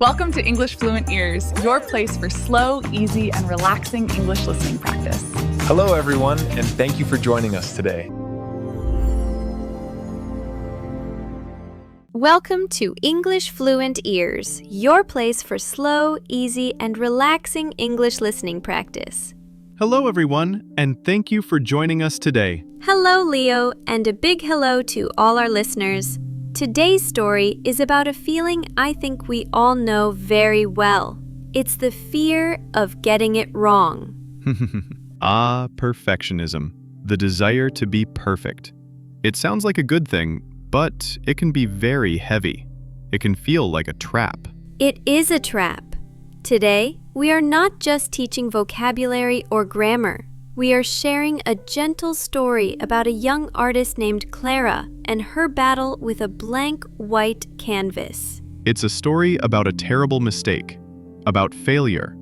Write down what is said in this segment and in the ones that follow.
Welcome to English Fluent Ears, your place for slow, easy, and relaxing English listening practice. Hello, everyone, and thank you for joining us today. Welcome to English Fluent Ears, your place for slow, easy, and relaxing English listening practice. Hello, everyone, and thank you for joining us today. Hello, Leo, and a big hello to all our listeners. Today's story is about a feeling I think we all know very well. It's the fear of getting it wrong. Perfectionism. The desire to be perfect. It sounds like a good thing, but it can be very heavy. It can feel like a trap. It is a trap. Today, we are not just teaching vocabulary or grammar. We are sharing a gentle story about a young artist named Clara and her battle with a blank white canvas. It's a story about a terrible mistake, about failure,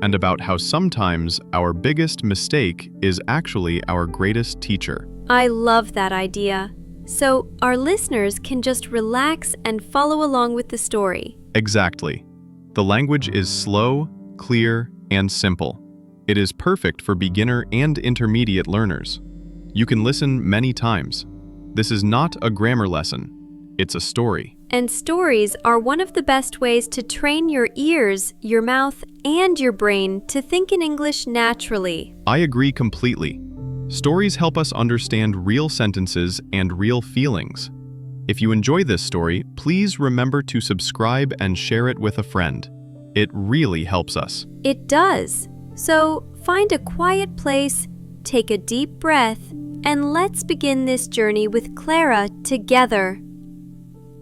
and about how sometimes our biggest mistake is actually our greatest teacher. I love that idea. So our listeners can just relax and follow along with the story. Exactly. The language is slow, clear, and simple. It is perfect for beginner and intermediate learners. You can listen many times. This is not a grammar lesson. It's a story. And stories are one of the best ways to train your ears, your mouth, and your brain to think in English naturally. I agree completely. Stories help us understand real sentences and real feelings. If you enjoy this story, please remember to subscribe and share it with a friend. It really helps us. It does. So find a quiet place, take a deep breath, and let's begin this journey with Clara together.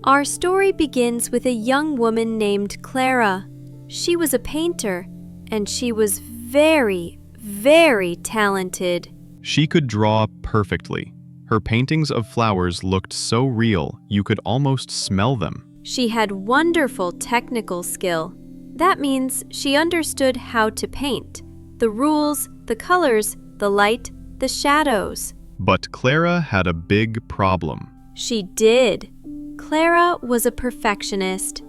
Our story begins with a young woman named Clara. She was a painter, and she was very, very talented. She could draw perfectly. Her paintings of flowers looked so real, you could almost smell them. She had wonderful technical skill. That means she understood how to paint, the rules, the colors, the light, the shadows. But Clara had a big problem. She did. Clara was a perfectionist.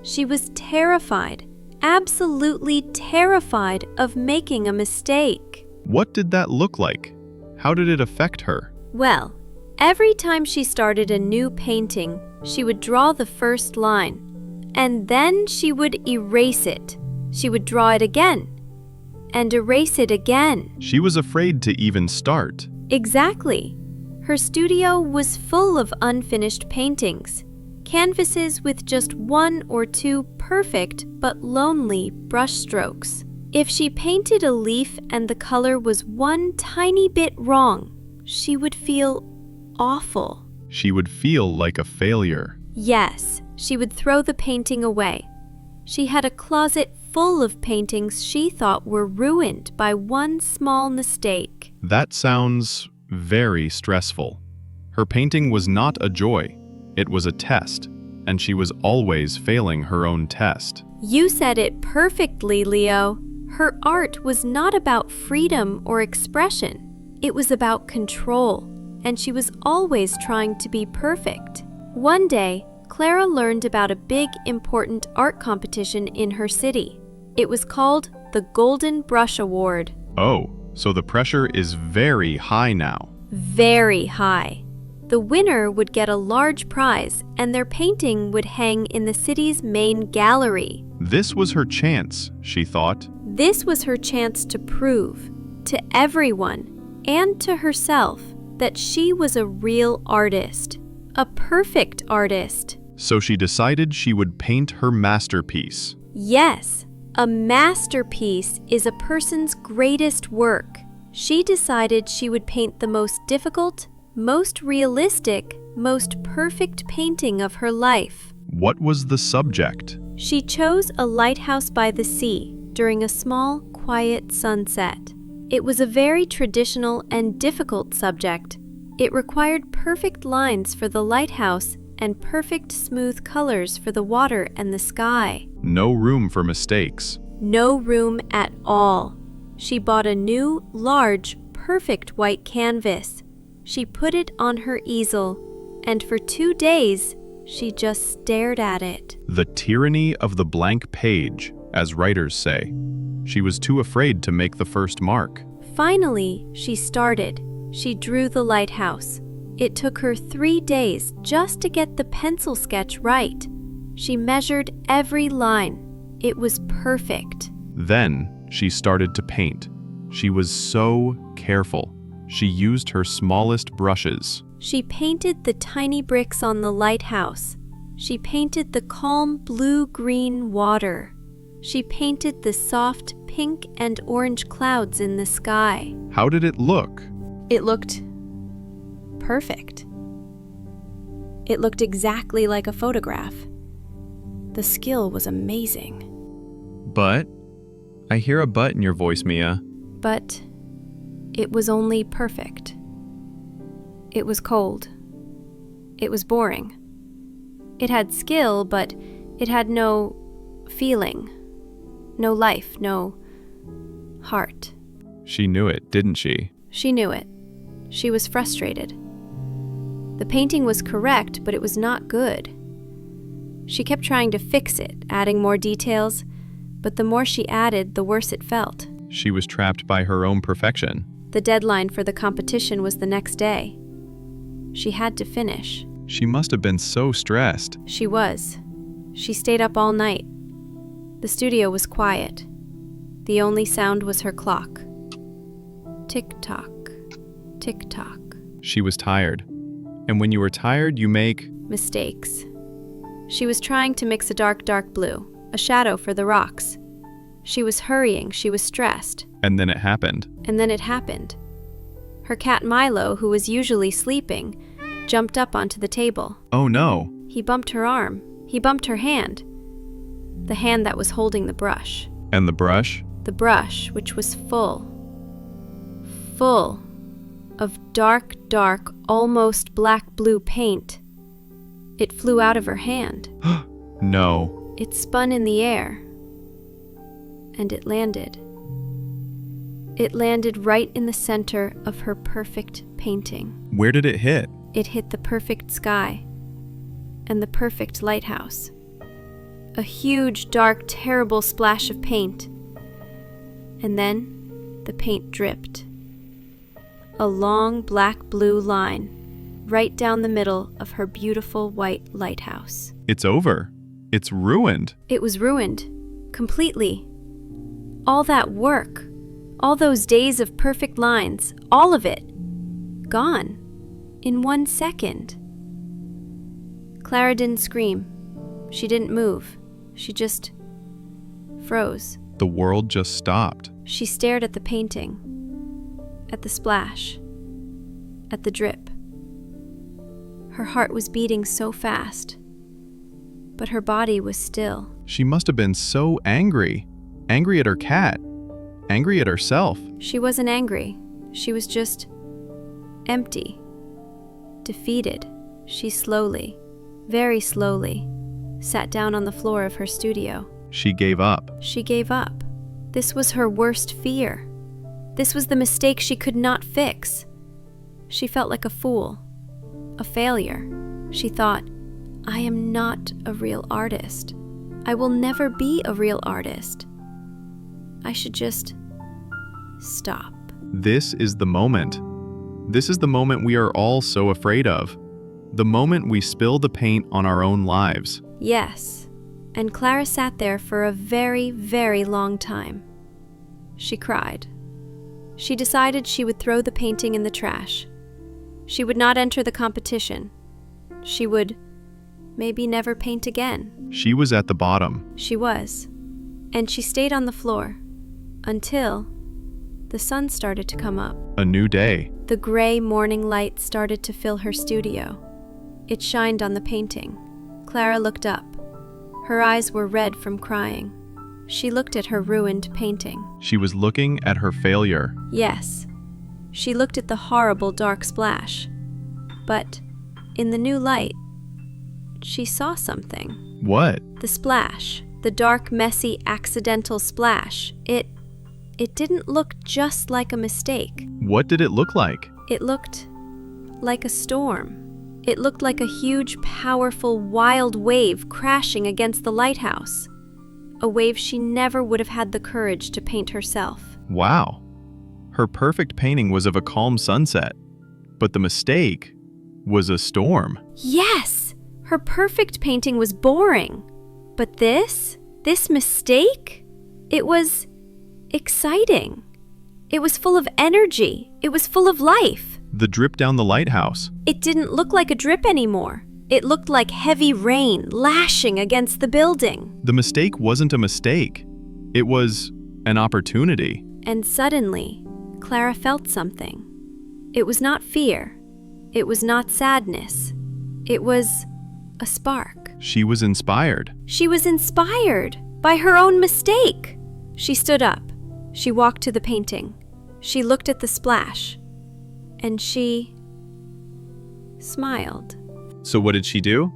She was terrified, absolutely terrified of making a mistake. What did that look like? How did it affect her? Well, every time she started a new painting, she would draw the first line. And then she would erase it. She would draw it again and erase it again. She was afraid to even start. Exactly. Her studio was full of unfinished paintings, canvases with just one or two perfect but lonely brushstrokes. If she painted a leaf and the color was one tiny bit wrong, she would feel awful. She would feel like a failure. Yes. She would throw the painting away. She had a closet full of paintings she thought were ruined by one small mistake. That sounds very stressful. Her painting was not a joy. It was a test, and she was always failing her own test. You said it perfectly, Leo. Her art was not about freedom or expression. It was about control, and she was always trying to be perfect. One day, Clara learned about a big, important art competition in her city. It was called the Golden Brush Award. Oh, so the pressure is very high now. Very high. The winner would get a large prize, and their painting would hang in the city's main gallery. This was her chance, she thought. This was her chance to prove to everyone and to herself that she was a real artist. A perfect artist. So she decided she would paint her masterpiece. Yes, a masterpiece is a person's greatest work. She decided she would paint the most difficult, most realistic, most perfect painting of her life. What was the subject? She chose a lighthouse by the sea during a small, quiet sunset. It was a very traditional and difficult subject. It required perfect lines for the lighthouse and perfect smooth colors for the water and the sky. No room for mistakes. No room at all. She bought a new, large, perfect white canvas. She put it on her easel, and for 2 days, She just stared at it. The tyranny of the blank page, as writers say. She was too afraid to make the first mark. Finally, she started. She drew the lighthouse. It took her 3 days just to get the pencil sketch right. She measured every line. It was perfect. Then she started to paint. She was so careful. She used her smallest brushes. She painted the tiny bricks on the lighthouse. She painted the calm blue-green water. She painted the soft pink and orange clouds in the sky. How did it look? It looked perfect. It looked exactly like a photograph. The skill was amazing. But? I hear a but in your voice, Mia. But it was only perfect. It was cold. It was boring. It had skill, but it had no feeling, no life, no heart. She knew it, didn't she? She knew it. She was frustrated. The painting was correct, but it was not good. She kept trying to fix it, adding more details, but the more she added, the worse it felt. She was trapped by her own perfection. The deadline for the competition was the next day. She had to finish. She must have been so stressed. She was. She stayed up all night. The studio was quiet. The only sound was her clock. Tick-tock, tick-tock. She was tired. And when you were tired, you make mistakes. She was trying to mix a dark, dark blue, a shadow for the rocks. She was hurrying, she was stressed. And then it happened. And then it happened. Her cat Milo, who was usually sleeping, jumped up onto the table. Oh no. He bumped her arm. He bumped her hand. The hand that was holding the brush. And the brush? The brush, which was full of dark, dark, almost black-blue paint. It flew out of her hand. No. It spun in the air. And it landed. It landed right in the center of her perfect painting. Where did it hit? It hit the perfect sky and the perfect lighthouse. A huge, dark, terrible splash of paint. And then the paint dripped. A long black-blue line right down the middle of her beautiful white lighthouse. It's over. It's ruined. It was ruined. Completely. All that work, all those days of perfect lines, all of it, gone in 1 second. Clara didn't scream. She didn't move. She just froze. The world just stopped. She stared at the painting, at the splash, at the drip. Her heart was beating so fast, but her body was still. She must have been so angry. Angry at her cat. Angry at herself. She wasn't angry. She was just empty, defeated. She slowly, very slowly, sat down on the floor of her studio. She gave up. She gave up. This was her worst fear. This was the mistake she could not fix. She felt like a fool, a failure. She thought, I am not a real artist. I will never be a real artist. I should just stop. This is the moment. This is the moment we are all so afraid of. The moment we spill the paint on our own lives. Yes, and Clara sat there for a very, very long time. She cried. She decided she would throw the painting in the trash. She would not enter the competition. She would maybe never paint again. She was at the bottom. She was. And she stayed on the floor until the sun started to come up. A new day. The gray morning light started to fill her studio. It shined on the painting. Clara looked up. Her eyes were red from crying. She looked at her ruined painting. She was looking at her failure. Yes. She looked at the horrible dark splash. But in the new light, she saw something. What? The splash. The dark, messy, accidental splash. It didn't look just like a mistake. What did it look like? It looked like a storm. It looked like a huge, powerful, wild wave crashing against the lighthouse. A wave she never would have had the courage to paint herself. Wow. Her perfect painting was of a calm sunset, but the mistake was a storm. Yes! Her perfect painting was boring. But this mistake? It was exciting. It was full of energy. It was full of life. The drip down the lighthouse. It didn't look like a drip anymore. It looked like heavy rain lashing against the building. The mistake wasn't a mistake. It was an opportunity. And suddenly, Clara felt something. It was not fear. It was not sadness. It was a spark. She was inspired. She was inspired by her own mistake. She stood up. She walked to the painting. She looked at the splash. And she smiled. So what did she do?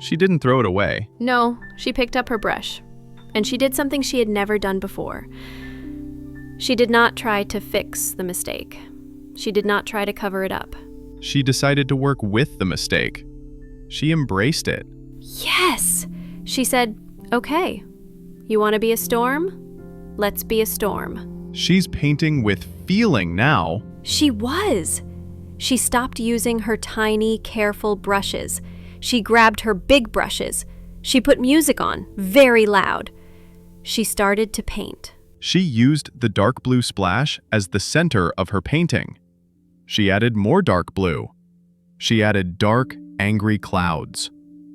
She didn't throw it away. No, she picked up her brush, and she did something she had never done before. She did not try to fix the mistake. She did not try to cover it up. She decided to work with the mistake. She embraced it. Yes! She said, "Okay, you want to be a storm? Let's be a storm." She's painting with feeling now. She was. She stopped using her tiny, careful brushes. She grabbed her big brushes. She put music on, very loud. She started to paint. She used the dark blue splash as the center of her painting. She added more dark blue. She added dark, angry clouds.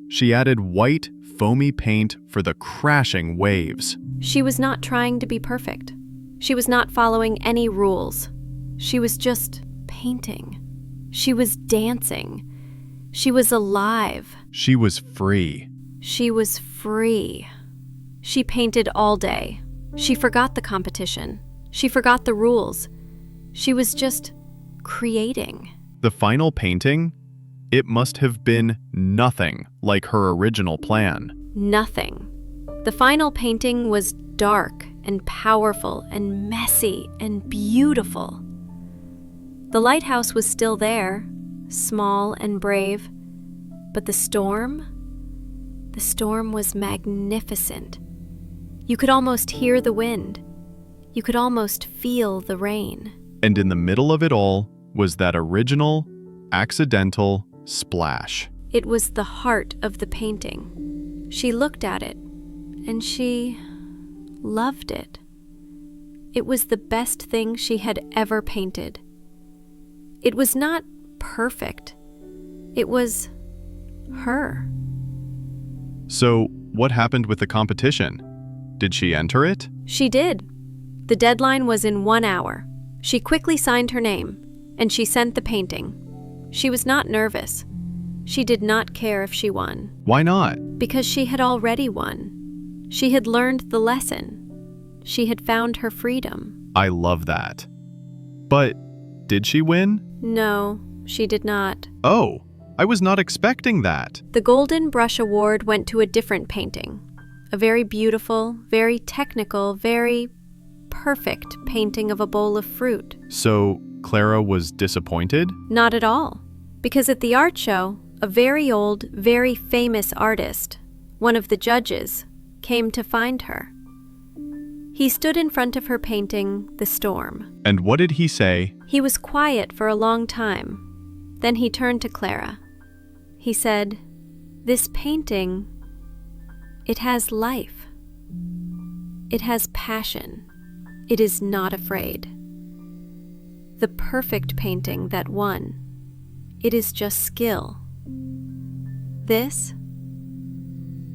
She added white, foamy paint for the crashing waves. She was not trying to be perfect. She was not following any rules. She was just painting. She was dancing. She was alive. She was free. She was free. She painted all day. She forgot the competition. She forgot the rules. She was just creating. The final painting? It must have been nothing like her original plan. Nothing. The final painting was dark and powerful and messy and beautiful. The lighthouse was still there, small and brave, but the storm was magnificent. You could almost hear the wind. You could almost feel the rain. And in the middle of it all was that original, accidental splash. It was the heart of the painting. She looked at it, and she loved it. It was the best thing she had ever painted. It was not perfect. It was her. So, what happened with the competition? Did she enter it? She did. The deadline was in 1 hour. She quickly signed her name, and she sent the painting. She was not nervous. She did not care if she won. Why not? Because she had already won. She had learned the lesson. She had found her freedom. I love that. But did she win? No, she did not. Oh, I was not expecting that. The Golden Brush Award went to a different painting. A very beautiful, very technical, very perfect painting of a bowl of fruit. So, Clara was disappointed? Not at all. Because at the art show, a very old, very famous artist, one of the judges, came to find her. He stood in front of her painting, The Storm. And what did he say? He was quiet for a long time. Then he turned to Clara. He said, "This painting, it has life. It has passion. It is not afraid. The perfect painting that won. It is just skill. This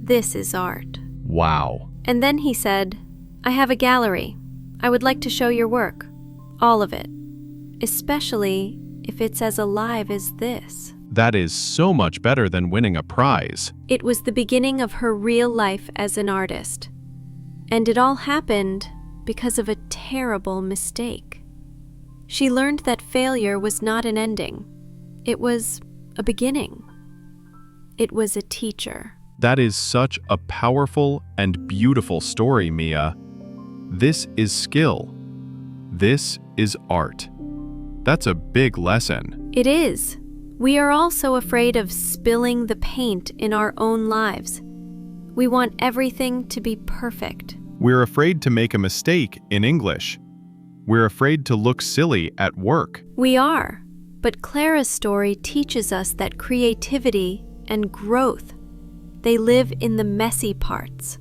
is art." Wow. And then he said, "I have a gallery. I would like to show your work. All of it. Especially if it's as alive as this." That is so much better than winning a prize. It was the beginning of her real life as an artist. And it all happened because of a terrible mistake. She learned that failure was not an ending. It was a beginning. It was a teacher. That is such a powerful and beautiful story, Mia. This is skill. This is art. That's a big lesson. It is. We are also afraid of spilling the paint in our own lives. We want everything to be perfect. We're afraid to make a mistake in English. We're afraid to look silly at work. We are, but Clara's story teaches us that creativity and growth, they live in the messy parts.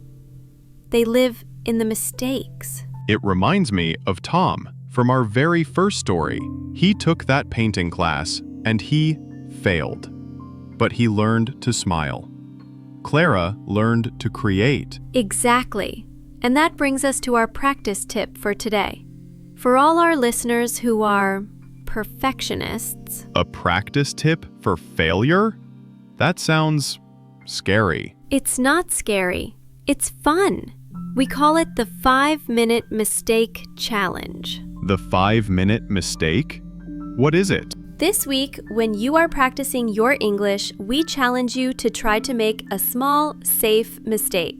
They live in the mistakes. It reminds me of Tom from our very first story. He took that painting class and he failed, but he learned to smile. Clara learned to create. Exactly. And that brings us to our practice tip for today. For all our listeners who are perfectionists. A practice tip for failure? That sounds scary. It's not scary. It's fun. We call it the 5-minute mistake challenge. The 5-minute mistake? What is it? This week, when you are practicing your English, we challenge you to try to make a small, safe mistake.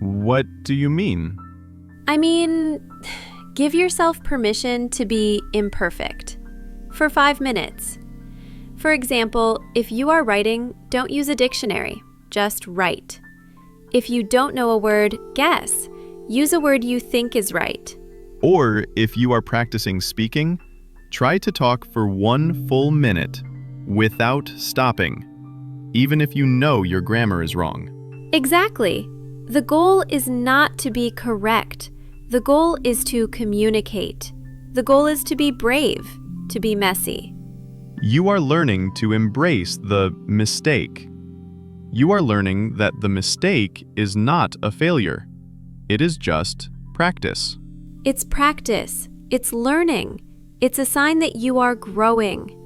What do you mean? I mean, give yourself permission to be imperfect for 5 minutes. For example, if you are writing, don't use a dictionary, just write. If you don't know a word, guess. Use a word you think is right. Or if you are practicing speaking, try to talk for 1 full minute without stopping, even if you know your grammar is wrong. Exactly. The goal is not to be correct. The goal is to communicate. The goal is to be brave, to be messy. You are learning to embrace the mistake. You are learning that the mistake is not a failure. It is just practice. It's practice. It's learning. It's a sign that you are growing.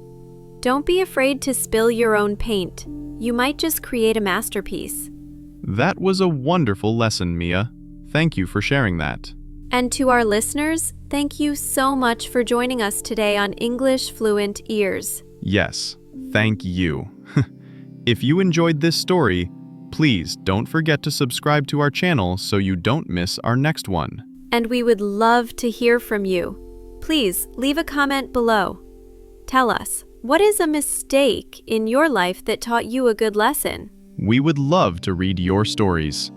Don't be afraid to spill your own paint. You might just create a masterpiece. That was a wonderful lesson, Mia. Thank you for sharing that. And to our listeners, thank you so much for joining us today on English Fluent Ears. Yes, thank you. If you enjoyed this story, please don't forget to subscribe to our channel so you don't miss our next one. And we would love to hear from you. Please leave a comment below. Tell us, what is a mistake in your life that taught you a good lesson? We would love to read your stories.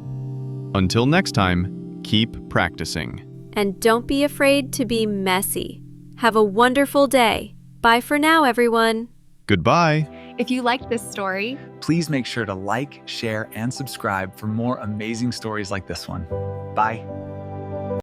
Until next time, keep practicing. And don't be afraid to be messy. Have a wonderful day. Bye for now, everyone. Goodbye. If you liked this story, Please make sure to like, share, and subscribe for more amazing stories like this one. Bye.